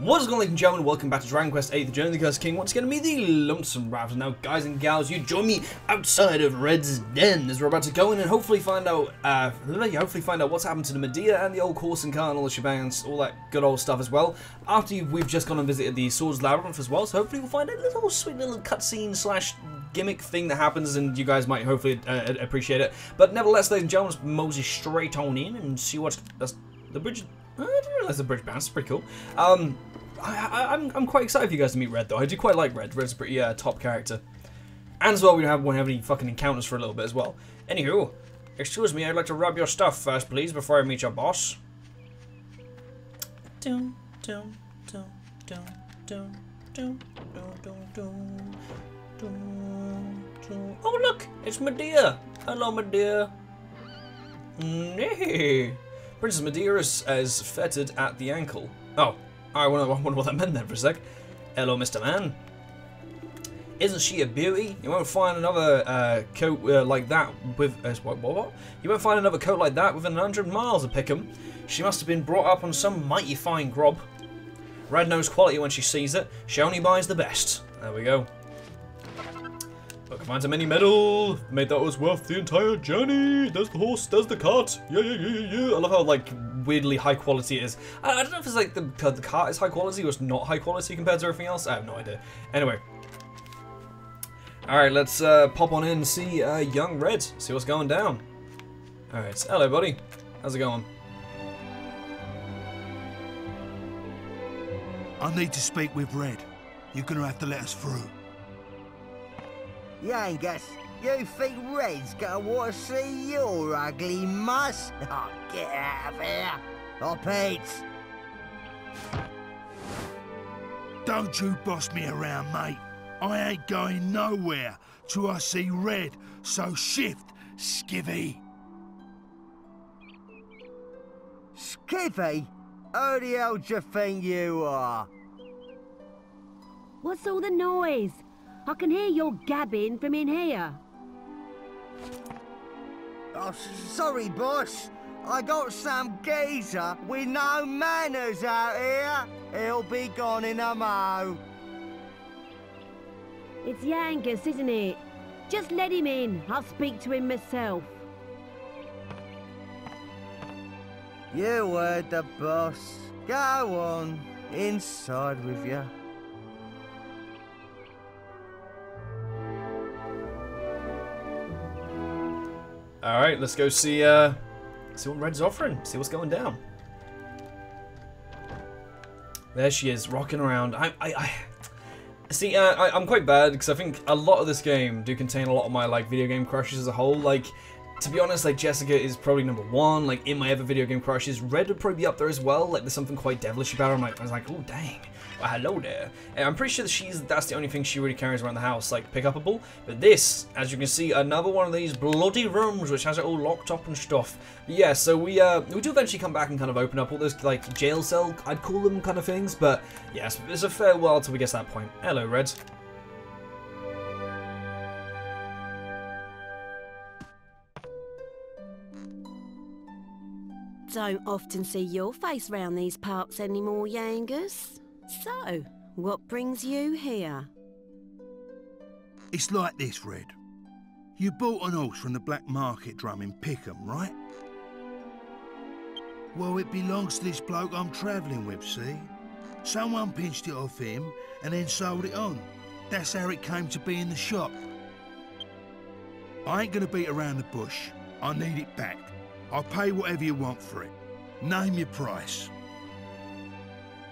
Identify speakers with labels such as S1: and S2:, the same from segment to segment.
S1: What is going on, ladies and gentlemen? Welcome back to Dragon Quest VIII, the Journey of the Cursed King. Once again, me, the Lonesome Ravidor. Now, guys and gals, you join me outside of Red's Den as we're about to go in and hopefully find out, what's happened to the Medea and the old horse and car and all the shebangs, all that good old stuff as well. After we've just gone and visited the Swords Labyrinth as well, so hopefully we'll find a little sweet little cutscene slash gimmick thing that happens, and you guys might hopefully appreciate it. But nevertheless, ladies and gentlemen, let's mosey straight on in and see what's the bridge. I didn't realize the bridge bounce. It's pretty cool. I'm quite excited for you guys to meet Red, though. I do quite like Red. Red's a pretty top character. And as well, we won't have any fucking encounters for a little bit as well. Anywho, excuse me, I'd like to rub your stuff first, please, before I meet your boss. Oh, look! It's Medea! Hello, Medea. Nay. Princess Medea is fettered at the ankle. Oh, I wonder what that meant then for a sec. Hello, Mr. Man. Isn't she a beauty? You won't find another coat like that with... what? You won't find another coat like that within 100 miles of Pickham. She must have been brought up on some mighty fine grub. Red knows quality when she sees it. She only buys the best. There we go. Look, finds a mini medal. Made that was worth the entire journey. There's the horse, there's the cart. Yeah. I love how, like, weirdly high quality it is. I don't know if it's like the cart is high quality or it's not high quality compared to everything else. I have no idea. Anyway. Alright, let's pop on in and see young Red. See what's going down. Alright, hello, buddy. How's it going?
S2: I need to speak with Red. You're gonna have to let us through.
S3: Yangus, you think Red's gonna want to see your ugly muss? Oh, get out of here! Oh, Pete!
S2: Don't you boss me around, mate. I ain't going nowhere till I see Red, so shift, skivvy.
S3: Skivvy? Who the hell do you think you are?
S4: What's all the noise? I can hear your gabbing from in here.
S3: Oh, sorry, boss. I got some geezer with no manners out here. He'll be gone in a mo.
S4: It's Yangus, isn't it? Just let him in. I'll speak to him myself.
S3: You heard the boss. Go on. Inside with you.
S1: Alright, let's go see what Red's offering. See what's going down. There she is, rocking around. See, I'm quite bad because I think a lot of this game do contain a lot of my like video game crushes as a whole. Like, to be honest, like Jessica is probably #1. Like in my other video game crushes, Red would probably be up there as well. Like there's something quite devilish about her. I was like, oh dang, well, hello there. And I'm pretty sure that that's the only thing she really carries around the house, like pick-upable. But this, as you can see, another one of these bloody rooms which has it all locked up and stuff. But yeah, so we do eventually come back and kind of open up all those like jail cell, I'd call them, kind of things. But yes, it's a fair while till we get to that point. Hello, Red.
S4: Don't often see your face round these parts anymore, Yangus. So, what brings you here?
S2: It's like this, Red. You bought an horse from the black market drum in Pickham, right? Well, it belongs to this bloke I'm travelling with, see? Someone pinched it off him and then sold it on. That's how it came to be in the shop. I ain't gonna beat around the bush. I need it back. I'll pay whatever you want for it. Name your price.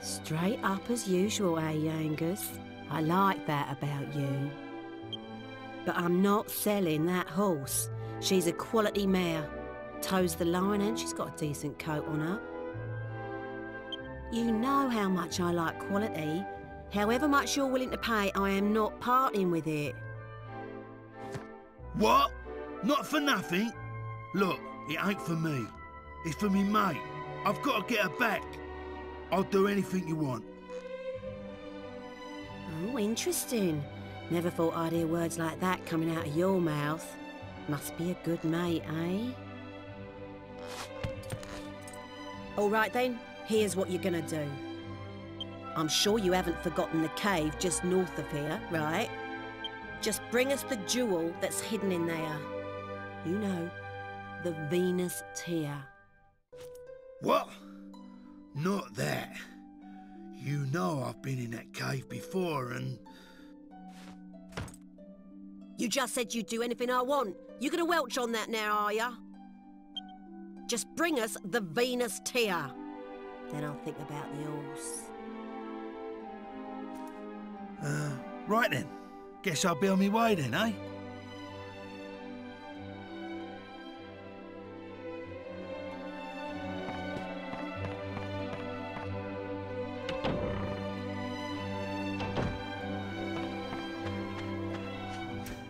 S4: Straight up as usual, eh, Yangus? I like that about you. But I'm not selling that horse. She's a quality mare. Toes the line and she's got a decent coat on her. You know how much I like quality. However much you're willing to pay, I am not parting with it.
S2: What? Not for nothing? Look, it ain't for me. It's for me mate. I've got to get her back. I'll do anything you want.
S4: Oh, interesting. Never thought I'd hear words like that coming out of your mouth. Must be a good mate, eh? All right then, here's what you're gonna do. I'm sure you haven't forgotten the cave just north of here, right? Just bring us the jewel that's hidden in there. You know, the Venus tear.
S2: What? Not that. You know I've been in that cave before and...
S4: You just said you'd do anything I want. You gonna welch on that now, are ya? Just bring us the Venus tear. Then I'll think about the horse.
S2: Right then. Guess I'll be on my way then, eh?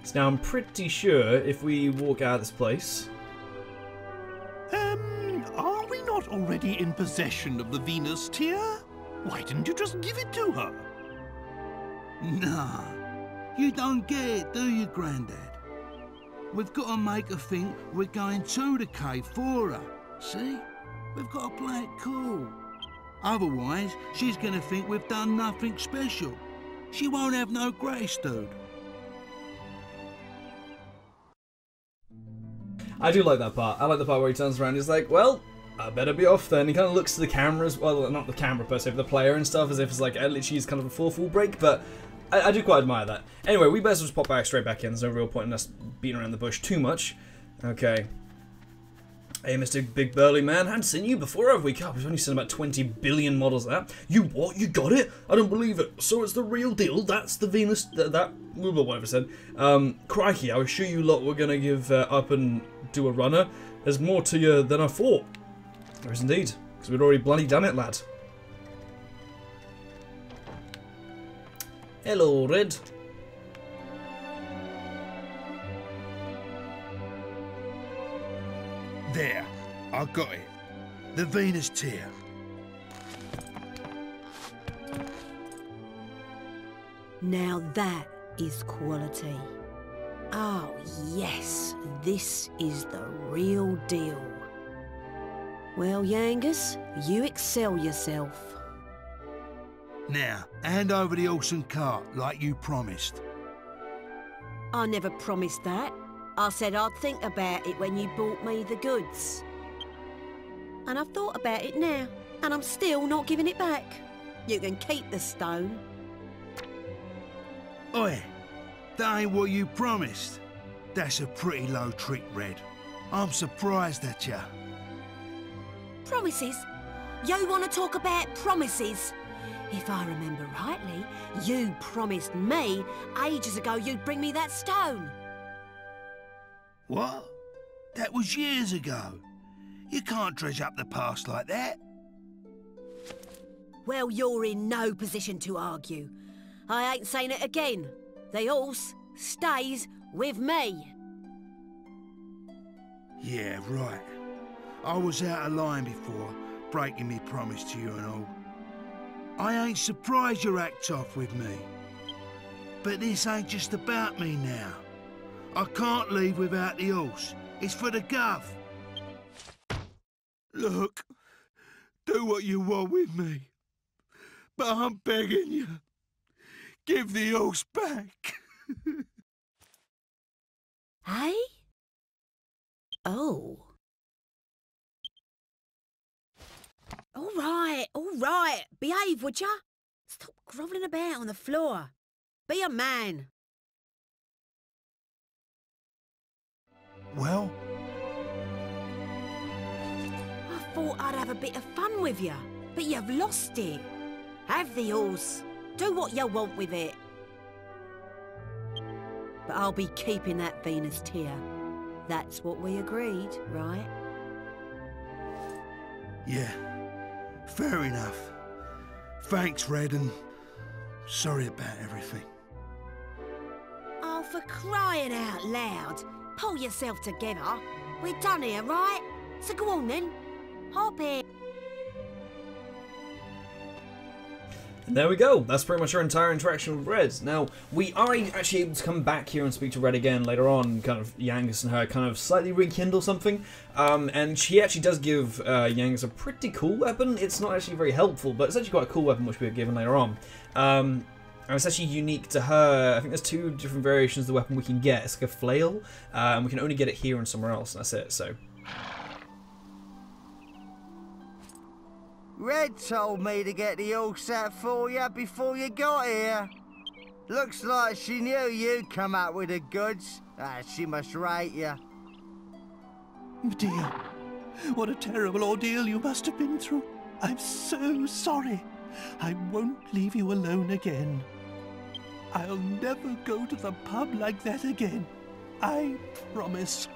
S1: So now I'm pretty sure if we walk out of this place...
S5: Are we not already in possession of the Venus tear? Why didn't you just give it to her?
S2: Nah. You don't get it, do you, Grandad? We've got to make her think we're going to the cave for her. See? We've got to play it cool. Otherwise, she's going to think we've done nothing special. She won't have no grace, dude.
S1: I do like that part. I like the part where he turns around and he's like, well, I better be off then. He kind of looks to the cameras, well, not the camera per se, but the player and stuff, as if it's like, literally she's kind of a full break, but I do quite admire that. Anyway, we best just pop straight back in. There's no real point in us beating around the bush too much. Okay. Hey, Mr. Big Burly Man, hadn't seen you before, have we? God, we've only seen about 20 billion models of that. You what? You got it? I don't believe it. So it's the real deal? That's the Venus... whatever it said. Crikey, I was sure you lot were going to give up and do a runner. There's more to you than I thought. There is indeed, because we'd already bloody done it, lad. Hello, Red.
S2: There, I got it. The Venus tear.
S4: Now that is quality. Oh, yes, this is the real deal. Well, Yangus, you excel yourself.
S2: Now, hand over the horse and cart like you promised.
S4: I never promised that. I said I'd think about it when you bought me the goods. And I've thought about it now, and I'm still not giving it back. You can keep the stone.
S2: Oi, that ain't what you promised. That's a pretty low trick, Red. I'm surprised at ya.
S4: Promises? You want to talk about promises? If I remember rightly, you promised me ages ago you'd bring me that stone.
S2: What? That was years ago. You can't dredge up the past like that.
S4: Well, you're in no position to argue. I ain't saying it again. The horse stays with me.
S2: Yeah, right. I was out of line before, breaking me promise to you and all. I ain't surprised you act off with me. But this ain't just about me now. I can't leave without the horse. It's for the gov. Look, do what you want with me. But I'm begging you, give the horse back.
S4: Hey? Oh. All right. Behave, would ya? Stop grovelling about on the floor. Be a man.
S2: Well?
S4: I thought I'd have a bit of fun with you, but you've lost it. Have the horse. Do what you want with it. But I'll be keeping that Venus tear. That's what we agreed, right?
S2: Yeah, fair enough. Thanks, Red, and sorry about everything.
S4: Oh, for crying out loud. Pull yourself together. We're done here, right? So go on then. Hop in.
S1: And there we go. That's pretty much our entire interaction with Red. Now, we are actually able to come back here and speak to Red again later on, kind of Yangus and her kind of slightly rekindle something. And she actually does give Yangus a pretty cool weapon. It's not actually very helpful, but it's actually quite a cool weapon which we are given later on. And it's actually unique to her. I think there's 2 different variations of the weapon we can get. It's like a flail, and we can only get it here and somewhere else, and that's it, so...
S3: Red told me to get the all set for you before you got here. Looks like she knew you'd come out with the goods. She must rate you.
S5: Dear, what a terrible ordeal you must have been through. I'm so sorry. I won't leave you alone again. I'll never go to the pub like that again. I promise.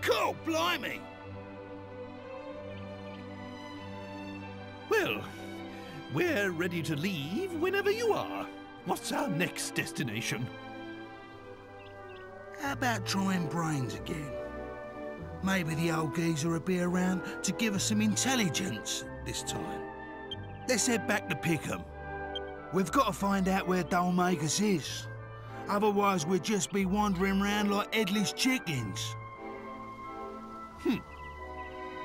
S2: God blimey!
S5: Well, we're ready to leave whenever you are. What's our next destination?
S2: How about trying brains again? Maybe the old geezer will be around to give us some intelligence this time. Let's head back to Pickham. We've got to find out where Dhoulmagus is. Otherwise we'll just be wandering around like headless chickens.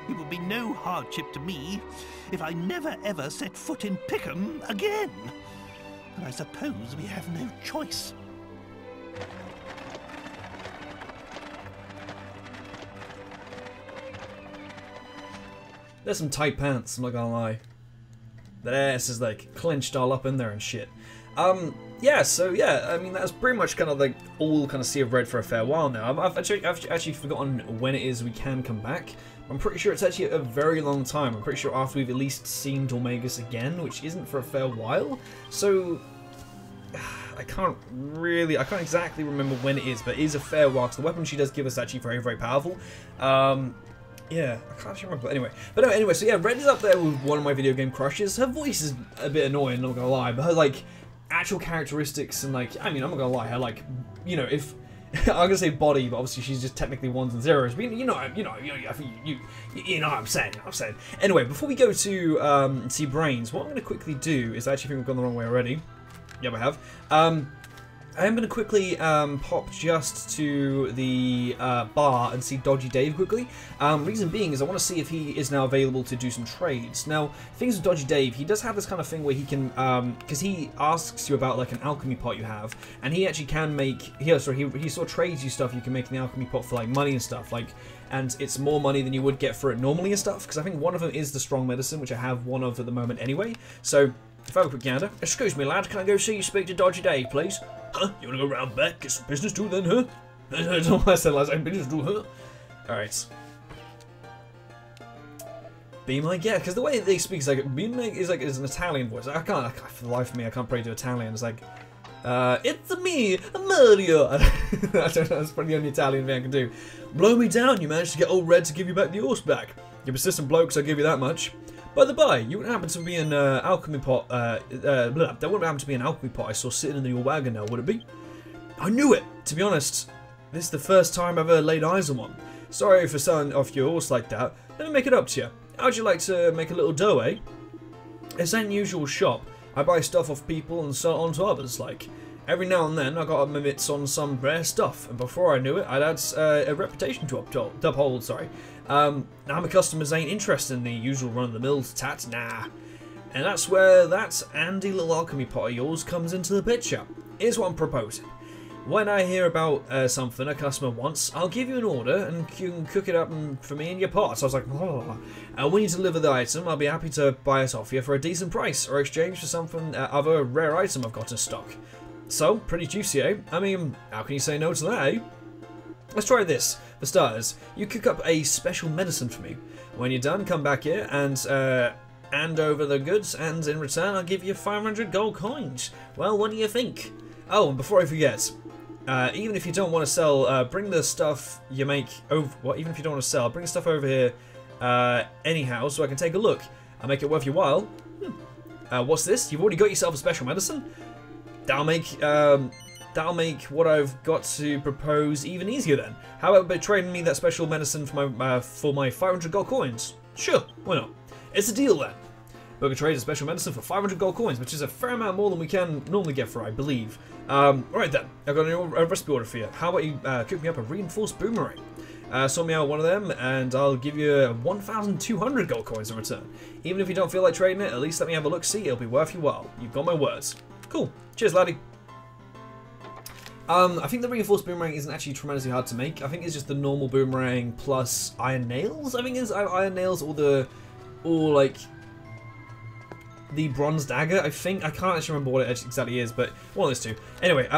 S5: It will be no hardship to me if I never ever set foot in Pickham again. But I suppose we have no choice.
S1: There's some tight pants, I'm not gonna lie. That ass is like clenched all up in there and shit. Yeah, so yeah, I mean that's pretty much kind of like all kind of Sea of Red for a fair while now. I've actually forgotten when it is we can come back. I'm pretty sure it's actually a very long time. I'm pretty sure after we've at least seen Dhoulmagus again, which isn't for a fair while. So I can't exactly remember when it is, but it is a fair while because the weapon she does give us is actually very, very powerful. Yeah, I can't actually remember, but anyway, so yeah, Red is up there with one of my video game crushes. Her voice is a bit annoying, I'm not gonna lie, but her like actual characteristics and like, I mean, I'm not gonna lie, her like, you know, if I'm gonna say body, but obviously she's just technically 1s and 0s. But you know what I'm saying. Anyway, before we go to see Brains, what I'm gonna quickly do is I actually think we've gone the wrong way already. Yep, I have. I am going to quickly pop just to the bar and see Dodgy Dave quickly. Reason being is I want to see if he is now available to do some trades. Now, things with Dodgy Dave, he does have this kind of thing where he can, because he asks you about like an alchemy pot you have, and he actually can make, he sort of trades you stuff you can make in the alchemy pot for like money and stuff, like, and it's more money than you would get for it normally and stuff, because I think one of them is the strong medicine, which I have one of at the moment anyway. So, if I have a quick gander, excuse me lad, can I go see you speak to Dodgy Dave, please? Huh? You wanna go round back, get some business to then, huh? That's all I said last time, business to, huh? Alright. Be my guest, because the way they speak is like, is an Italian voice. I can't, for the life of me, I can't pray to Italian. It's like, it's me, Mario. I don't know, that's probably the only Italian thing I can do. Blow me down, you managed to get old Red to give you back the horse back. You're persistent blokes, I'll give you that much. By the by, you wouldn't happen to be an alchemy pot, there wouldn't happen to be an alchemy pot I saw sitting in your wagon now, would it be? I knew it! To be honest, this is the first time I've ever laid eyes on one. Sorry for selling off your horse like that. Let me make it up to you. How'd you like to make a little dough, eh? It's an unusual shop. I buy stuff off people and sell it on to others, like. Every now and then I got my mitts on some rare stuff, and before I knew it, I'd had a reputation to uphold, sorry. Now my customers ain't interested in the usual run-of-the-mill tat, nah. And that's where that handy little alchemy pot of yours comes into the picture. Here's what I'm proposing. When I hear about something a customer wants, I'll give you an order and you can cook it up for me in your pot. So I was like, oh. When you deliver the item, I'll be happy to buy it off you for a decent price or exchange for something other rare item I've got in stock. So, pretty juicy, eh? I mean, how can you say no to that, eh? Let's try this. For starters, you cook up a special medicine for me. When you're done, come back here and hand over the goods, and in return, I'll give you 500 gold coins. Well, what do you think? Oh, and before I forget, even if you don't want to sell, bring the stuff you make over. Well, even if you don't want to sell, bring the stuff over here anyhow, so I can take a look. I'll make it worth your while. What's this? You've already got yourself a special medicine? That'll make what I've got to propose even easier then. How about trading me that special medicine for my 500 gold coins? Sure, why not? It's a deal then. Book a trade a special medicine for 500 gold coins, which is a fair amount more than we can normally get for, I believe. Alright then, I've got a recipe order for you. How about you cook me up a reinforced boomerang? Sort me out one of them, and I'll give you 1,200 gold coins in return. Even if you don't feel like trading it, at least let me have a look-see. It'll be worth your while. You've got my words. Cool. Cheers, laddie. I think the reinforced boomerang isn't actually tremendously hard to make. I think it's just the normal boomerang plus iron nails. I think it's iron nails or like the bronze dagger. I think I can't actually remember what it exactly is, but one of those two. Anyway,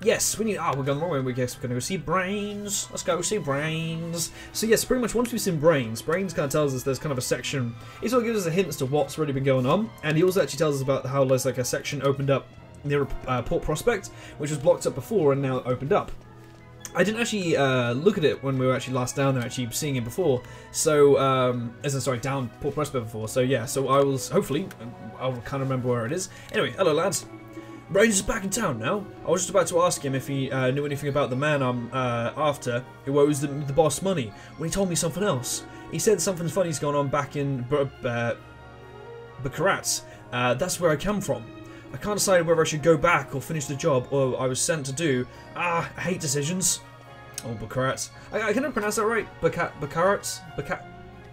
S1: yes, we need. We're going the wrong way. We guess we're gonna go see brains. Let's go see brains. So yes, pretty much once we've seen brains kind of tells us there's kind of a section. It sort of gives us a hint as to what's really been going on, and he also actually tells us about how there's like a section opened up near Port Prospect, which was blocked up before and now opened up. I didn't actually look at it when we were actually last down there, actually seeing it before. So, down Port Prospect before. So yeah, so I'll kind of remember where it is. Anyway, hello lads. Brains is back in town now. I was just about to ask him if he knew anything about the man I'm after, who owes the boss money, when he told me something else. He said something funny's going on back in Baccarat. That's where I come from. I can't decide whether I should go back or finish the job or I was sent to do. I hate decisions. Oh, Baccarat. I can never pronounce that right. Baccarat?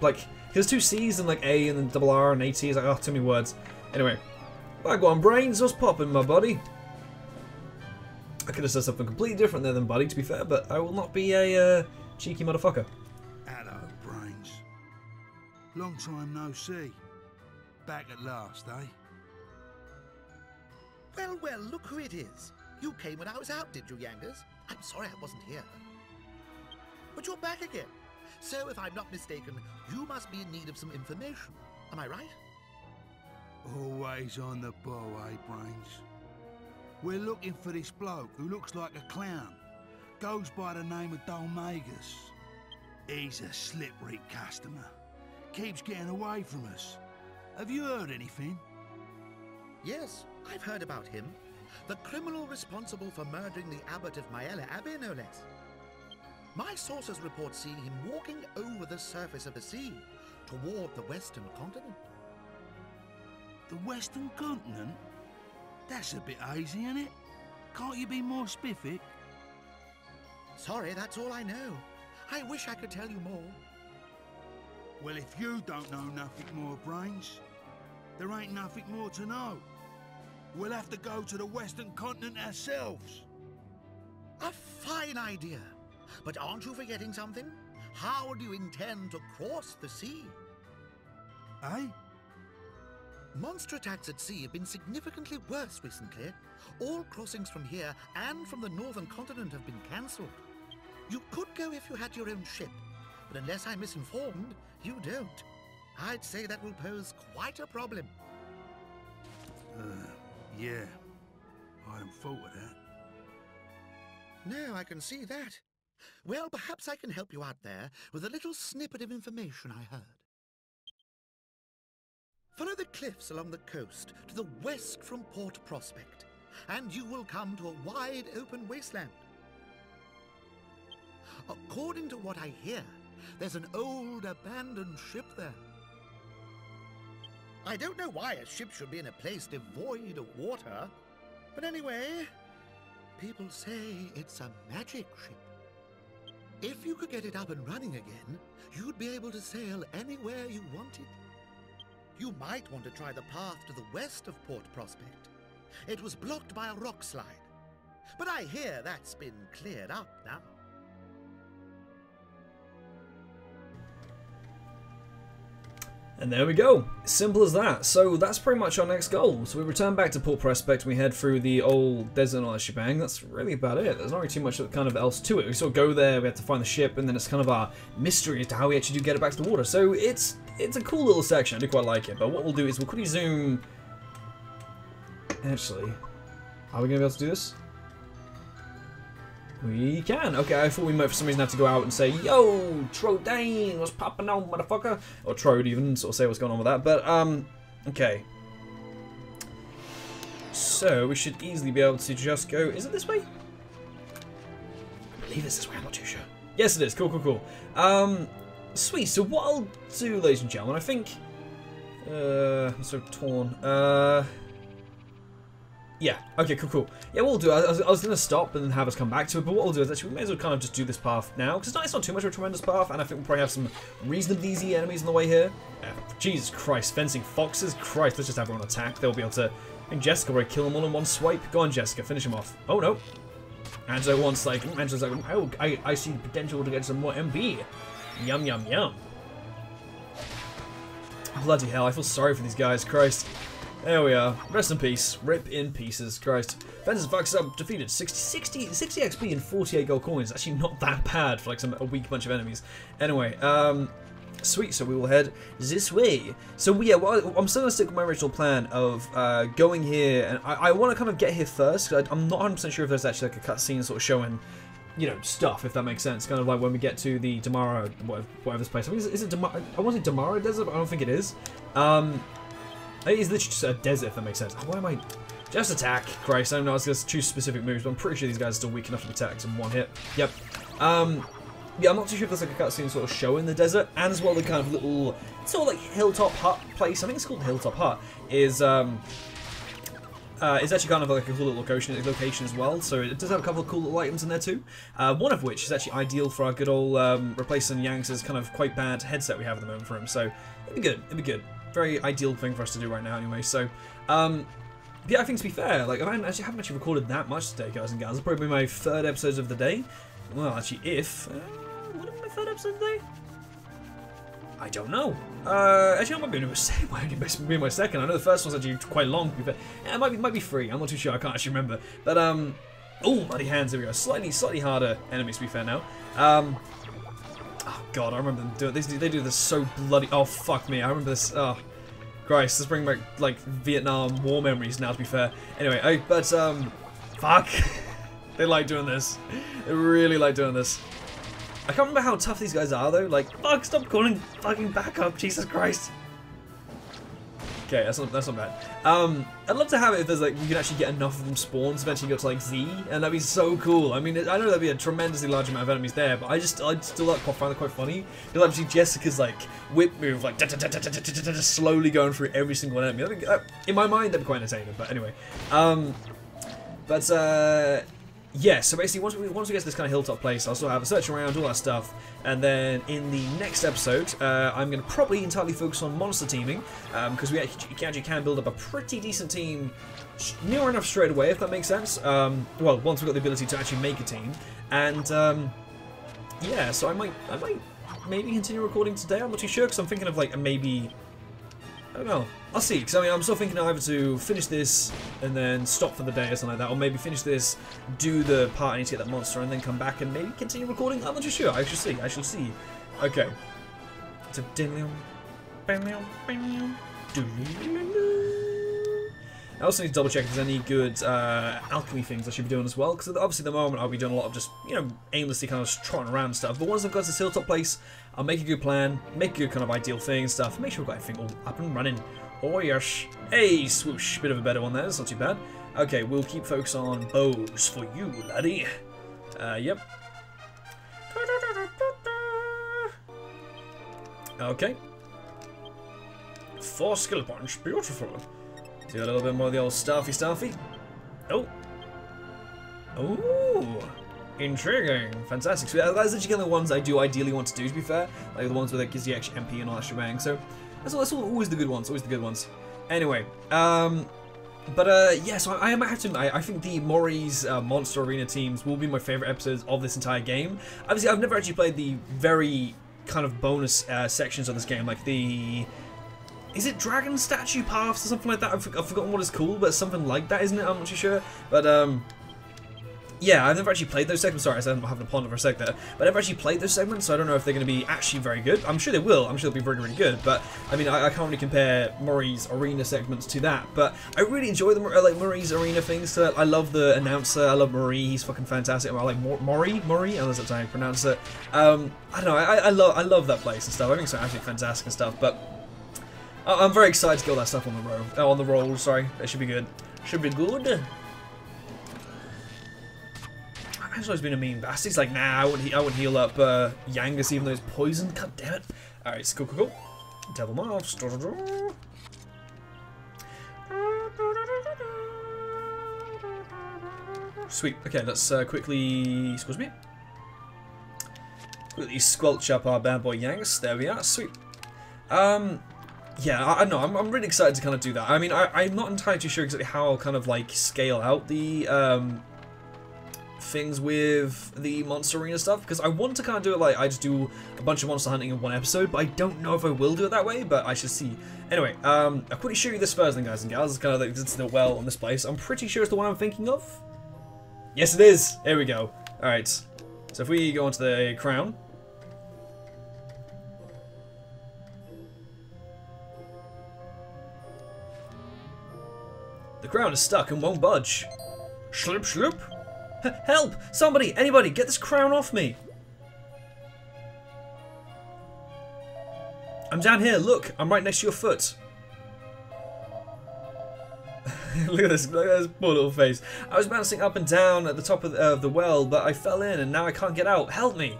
S1: Like, there's two C's and like A and then double R and AT. It's like, oh, too many words. Anyway. Back on brains, what's popping, my buddy? I could have said something completely different there than buddy, to be fair, but I will not be a cheeky motherfucker.
S2: Hello, brains. Long time no see. Back at last, eh?
S6: Well, well, look who it is. You came when I was out, did you, Yangas? I'm sorry I wasn't here. But you're back again. So, if I'm not mistaken, you must be in need of some information. Am I right?
S2: Always on the ball, eh, brains? We're looking for this bloke who looks like a clown. Goes by the name of Dhoulmagus. He's a slippery customer. Keeps getting away from us. Have you heard anything?
S6: Yes, I've heard about him. The criminal responsible for murdering the abbot of Maella Abbey, no less. My sources report seeing him walking over the surface of the sea toward the western continent.
S2: The western continent? That's a bit hazy, isn't it? Can't you be more specific?
S6: Sorry, that's all I know. I wish I could tell you more.
S2: Well, if you don't know nothing more, brains, there ain't nothing more to know. We'll have to go to the western continent ourselves.
S6: A fine idea. But aren't you forgetting something? How do you intend to cross the sea?
S2: Eh?
S6: Monster attacks at sea have been significantly worse recently. All crossings from here and from the northern continent have been cancelled. You could go if you had your own ship, but unless I'm misinformed, you don't. I'd say that will pose quite a problem.
S2: Yeah. I hadn't thought of that.
S6: No, I can see that. Well, perhaps I can help you out there with a little snippet of information I heard. Follow the cliffs along the coast to the west from Port Prospect, and you will come to a wide open wasteland. According to what I hear, there's an old abandoned ship there. I don't know why a ship should be in a place devoid of water, but anyway, people say it's a magic ship. If you could get it up and running again, you'd be able to sail anywhere you wanted. You might want to try the path to the west of Port Prospect. It was blocked by a rock slide, but I hear that's been cleared up now.
S1: And there we go. Simple as that. So that's pretty much our next goal. So we return back to Port Prospect, we head through the old desert and all that shebang. That's really about it. There's not really too much kind of else to it. We sort of go there, we have to find the ship, and then it's kind of our mystery as to how we actually do get it back to the water. So it's a cool little section. I do quite like it. But what we'll do is we'll quickly zoom. Actually, are we going to be able to do this? We can. Okay, I thought we might for some reason have to go out and say, yo, Trodane, what's popping on, motherfucker? Or Trode even, sort of say what's going on with that. But, okay. So, we should easily be able to just go, is it this way? I believe it's this way, I'm not too sure. Yes, it is. Cool, cool, cool. Sweet, so what I'll do, ladies and gentlemen, I think I'm so torn. Yeah, okay, cool. Yeah, what we'll do, I was going to stop and then have us come back to it, but what we'll do is actually we may as well kind of just do this path now, because it's not too much of a tremendous path, and I think we'll probably have some reasonably easy enemies on the way here. Jesus Christ, fencing foxes? Christ, let's just have everyone attack. They'll be able to... I think Jessica will kill them all in one swipe. Go on, Jessica, finish them off. Oh, no. Angelo wants, like... Angelo's like, oh, I see the potential to get some more MP. Yum, yum, yum. Bloody hell, I feel sorry for these guys, Christ. There we are. Rest in peace. Rip in pieces. Christ. Fences Fox up defeated. 60 XP and 48 gold coins. Actually not that bad for like a weak bunch of enemies. Anyway, sweet. So we will head this way. So yeah, well, I'm still going to stick with my original plan of going here. And I want to kind of get here first. Cause I'm not 100% sure if there's actually like a cutscene sort of showing, you know, stuff, if that makes sense. Kind of like when we get to the Damara, whatever this place. I mean, is it Damara? I want to say Damara Desert, but I don't think it is. It's literally just a desert, if that makes sense. Why am I... Just attack. Christ, I don't know, I was going to choose specific moves, but I'm pretty sure these guys are still weak enough to be attacked in one hit. Yep. Yeah, I'm not too sure if there's like a cutscene sort of showing the desert, and as well the kind of little, sort of like hilltop hut place, I think it's called Hilltop Hut, is actually kind of like a cool little location as well, so it does have a couple of cool little items in there too. One of which is actually ideal for our good old replacing Yanks' kind of quite bad headset we have at the moment for him, so it'd be good. Very ideal thing for us to do right now anyway, so yeah, I think to be fair, like I haven't actually recorded that much today, guys and gals. It's probably my third episode of the day. Well, actually, would it be my third episode of the day? I don't know. Actually, it might be my second. I know the first one's actually quite long. To be fair. Yeah, it might be free. I'm not too sure. I can't actually remember. But oh, bloody hands. There we go. Slightly harder enemies. To be fair now. Oh god, I remember them doing this. They do this so bloody. Oh fuck me. I remember this. Oh Christ, this bringing back like Vietnam War memories now. To be fair. Anyway, fuck. They like doing this. They really like doing this. I can't remember how tough these guys are though. Like, fuck, stop calling fucking backup, Jesus Christ. Okay, that's not bad. I'd love to have it if there's like you can actually get enough of them spawns eventually go to like Z, and that'd be so cool. I mean, I know that'd be a tremendously large amount of enemies there, but I'd still like find it quite funny. You'll actually Jessica's like whip move, like slowly going through every single enemy. I think in my mind that'd be quite entertaining. But anyway, yeah, so basically once we get to this kind of hilltop place, I'll still have a search around, all that stuff, and then in the next episode, I'm going to probably entirely focus on monster teaming, because we actually can build up a pretty decent team near enough straight away, if that makes sense. Well, once we've got the ability to actually make a team, and yeah, so I might maybe continue recording today. I'm not too sure because I'm thinking of like maybe. I don't know. I'll see, because I mean, I'm still thinking either to finish this and then stop for the day or something like that, or maybe finish this, do the part I need to get that monster, and then come back and maybe continue recording. I'm not too sure. I shall see. Okay. So, I also need to double check if there's any good alchemy things I should be doing as well, because obviously at the moment I'll be doing a lot of just, you know, aimlessly kind of trotting around and stuff. But once I've got this hilltop place, I'll make a good plan, make a good kind of ideal thing and stuff, make sure we've got everything all up and running. Oh yes. Hey, swoosh. Bit of a better one there, that's not too bad. Okay, we'll keep focus on bows for you, laddie. Yep. Okay. 4 skill points, beautiful. Do a little bit more of the old stuffy. Oh. Ooh. Intriguing. Fantastic. So that's actually kind of the ones I do ideally want to do, to be fair. Like the ones where that gives you extra MP and all that shebang. So that's always the good ones. Always the good ones. Anyway. Yeah, so I might have to admit, I think the Mori's Monster Arena teams will be my favourite episodes of this entire game. Obviously, I've never actually played the very kind of bonus sections of this game, like the... Is it Dragon Statue Paths or something like that? I've forgotten what it's called, but it's something like that, isn't it? I'm not too sure. But, yeah, I've never actually played those segments. Sorry, I'm having a ponder for a sec there. But I've never actually played those segments, so I don't know if they're going to be actually very good. I'm sure they will. I'm sure they'll be very, really good. But, I mean, I can't really compare Mori's Arena segments to that. But I really enjoy the like Mori's Arena things. So I love the announcer. I love Mori. He's fucking fantastic. I like Mori? I don't know how you pronounce it. I don't know. I love that place and stuff. I think it's absolutely fantastic and stuff. But I'm very excited to get all that stuff on the roll. Oh, on the roll, sorry. That should be good. Should be good. Man's always been a mean bastard. He's like, nah, I wouldn't heal up Yangus even though he's poisoned. God damn it. Alright, so cool. Devil Moths. Sweet. Okay, let's quickly... Excuse me. Quickly squelch up our bad boy Yanks. There we are. Sweet. Yeah, I know. I'm really excited to kind of do that. I mean, I'm not entirely too sure exactly how I'll kind of like scale out the things with the Monster Arena stuff, because I want to kind of do it like I just do a bunch of monster hunting in one episode, but I don't know if I will do it that way, but I should see. Anyway, I'll quickly show you this first thing, guys and gals. It's kind of like it's the well on this place. I'm pretty sure it's the one I'm thinking of. Yes, it is. Here we go. All right. So if we go onto the crown. The crown is stuck and won't budge. Shloop, shloop. Help! Somebody! Anybody! Get this crown off me! I'm down here, look! I'm right next to your foot. Look at this poor little face. I was bouncing up and down at the top of the well, but I fell in and now I can't get out. Help me!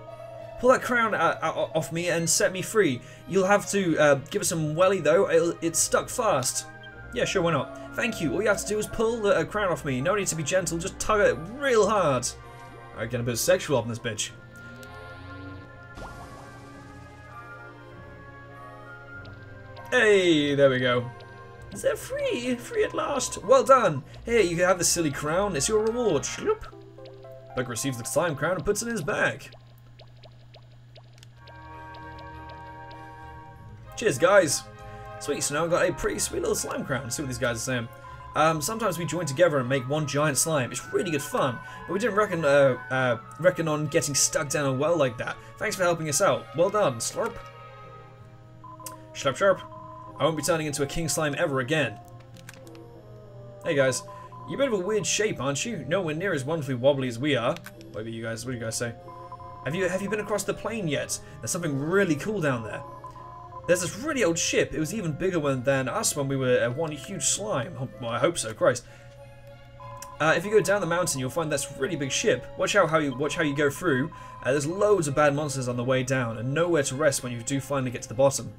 S1: Pull that crown off me and set me free. You'll have to give it some welly though, it's stuck fast. Yeah, sure, why not? Thank you. All you have to do is pull the crown off me. No need to be gentle, just tug it real hard. Alright, getting a bit sexual up in this bitch. Hey, there we go. They're free! Free at last! Well done! Here, you can have this silly crown. It's your reward. Shloop. Bug receives the slime crown and puts it in his bag. Cheers, guys! Sweet, so now we've got a pretty sweet little slime crown. Let's see what these guys are saying. Sometimes we join together and make one giant slime. It's really good fun, but we didn't reckon on getting stuck down a well like that. Thanks for helping us out. Well done, Slurp. Slurp, slurp. I won't be turning into a king slime ever again. Hey guys, you're a bit of a weird shape, aren't you? Nowhere near as wonderfully wobbly as we are. What do you guys say? Have you been across the plain yet? There's something really cool down there. There's this really old ship. It was even bigger than us when we were one huge slime. Well, I hope so, Christ. If you go down the mountain, you'll find that's a really big ship. Watch how you go through. There's loads of bad monsters on the way down, and nowhere to rest when you do finally get to the bottom.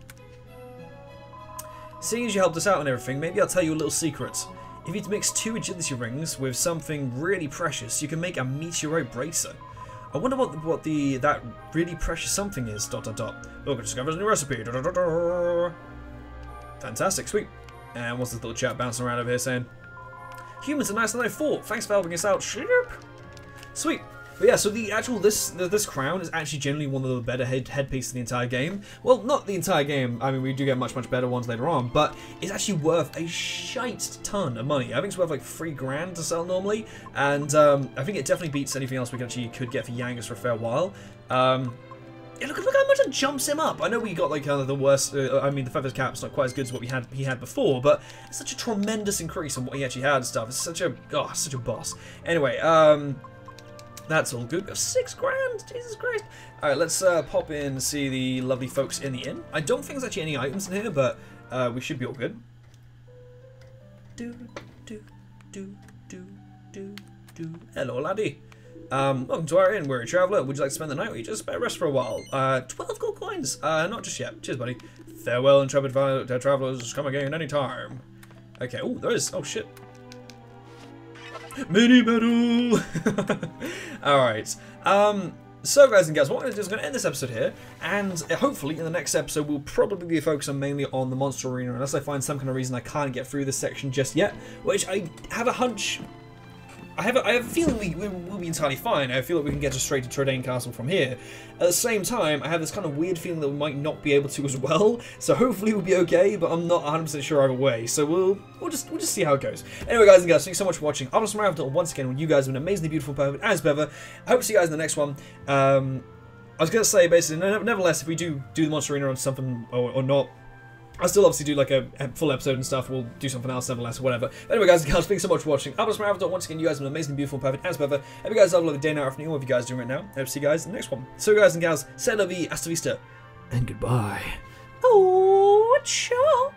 S1: Seeing as you helped us out and everything, maybe I'll tell you a little secret. If you mix 2 agility rings with something really precious, you can make a meteorite bracer. I wonder what that really precious something is. Look, I discovered a new recipe. Fantastic, sweet. And what's this little chat bouncing around over here saying? Humans are nicer than I thought. Thanks for helping us out. Sweet. But yeah, so the actual this crown is actually generally one of the better headpieces of the entire game. Well, not the entire game. I mean, we do get much better ones later on, but it's actually worth a shite ton of money. I think it's worth like $3 to sell normally, and I think it definitely beats anything else we could get for Yangus for a fair while. Yeah, look how much it jumps him up. I know we got like kind of the worst. I mean, the feathers cap's not quite as good as what he had before, but it's such a tremendous increase on what he actually had and stuff. It's such a boss. Anyway, that's all good. $6,000! Jesus Christ! Alright, let's pop in and see the lovely folks in the inn. I don't think there's actually any items in here, but we should be all good. Hello, laddie. Welcome to our inn. We're a traveller. Would you like to spend the night or you just rest for a while? 12 gold coins. Not just yet. Cheers, buddy. Farewell, intrepid travellers. Come again any time. Okay. Oh, there is. Oh, shit. Mini medal! Alright. So guys and gals, what I'm going to do is going to end this episode here, and hopefully in the next episode we'll probably be focusing mainly on the Monster Arena, unless I find some kind of reason I can't get through this section just yet, which I have a hunch... I have a feeling we'll be entirely fine. I feel like we can get straight to Trodane Castle from here. At the same time, I have this kind of weird feeling that we might not be able to as well. So hopefully we'll be okay, but I'm not 100% sure either way. So we'll just see how it goes. Anyway, guys and girls, thanks so much for watching. I'm TheLonesomeRavidor once again. You guys have been amazingly beautiful, perfect as ever. I hope to see you guys in the next one. I was gonna say basically, nevertheless, if we do the Monster Arena on something or not. I'll still obviously do like a full episode and stuff. We'll do something else, nevertheless, or whatever. But anyway, guys and girls, thanks so much for watching. I'm TheLonesomeRavidor. Once again, you guys have been amazing, beautiful, perfect, as ever. Hope you guys have a lovely day, night, afternoon, whatever you guys are doing right now. Hope to see you guys in the next one. So, guys and gals, c'est la vie, hasta vista, and goodbye. Oh, ciao.